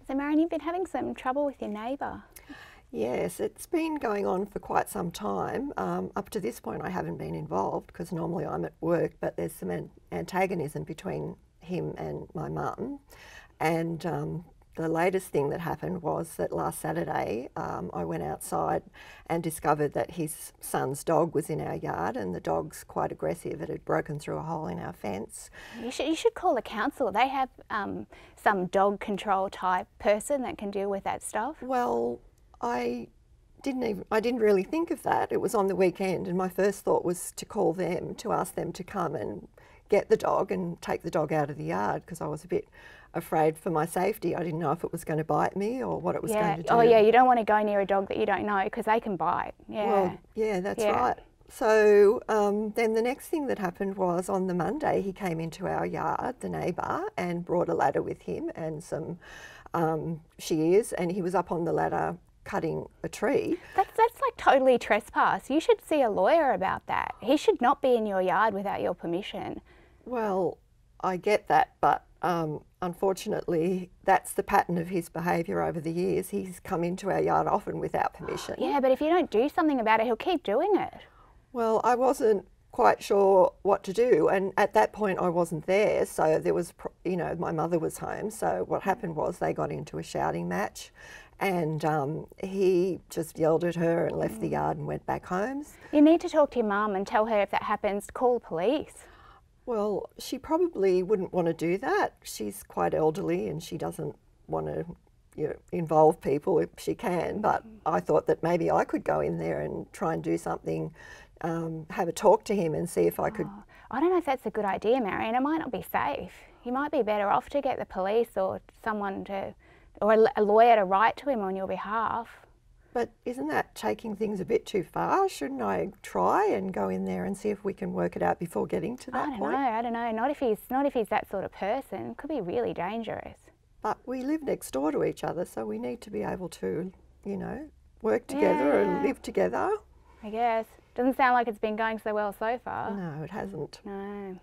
So Marion, you've been having some trouble with your neighbour. Yes, it's been going on for quite some time. Up to this point I haven't been involved because normally I'm at work, but there's some antagonism between him and my mum. And the latest thing that happened was that last Saturday I went outside and discovered that his son's dog was in our yard, and the dog's quite aggressive. It had broken through a hole in our fence. You should call the council. They have some dog control type person that can deal with that stuff. Well, I didn't really think of that. It was on the weekend, and my first thought was to call them to ask them to come and get the dog and take the dog out of the yard, because I was a bit afraid for my safety. I didn't know if it was going to bite me or what it was going to do. Oh yeah, you don't want to go near a dog that you don't know because they can bite. Yeah. Well, yeah, that's right. So then the next thing that happened was on the Monday he came into our yard, the neighbour, and brought a ladder with him and some shears, and he was up on the ladder cutting a tree. That's like totally trespass. You should see a lawyer about that. He should not be in your yard without your permission. Well, I get that, but unfortunately that's the pattern of his behaviour over the years. He's come into our yard often without permission. Yeah, but if you don't do something about it, he'll keep doing it. Well, I wasn't quite sure what to do, and at that point I wasn't there, so there was, you know, my mother was home, so what happened was they got into a shouting match, and he just yelled at her and left the yard and went back home. You need to talk to your mum and tell her if that happens, call the police. Well, she probably wouldn't want to do that. She's quite elderly and she doesn't want to, you know, involve people if she can, but I thought that maybe I could go in there and try and do something, have a talk to him and see if I could. I don't know if that's a good idea, Marion. It might not be safe. You might be better off to get the police or someone to, or a lawyer to write to him on your behalf. But isn't that taking things a bit too far? Shouldn't I try and go in there and see if we can work it out before getting to that point? I don't know. Not if he's that sort of person. It could be really dangerous. But we live next door to each other, so we need to be able to, you know, work together and live together. I guess. Doesn't sound like it's been going so well so far. No, it hasn't. No.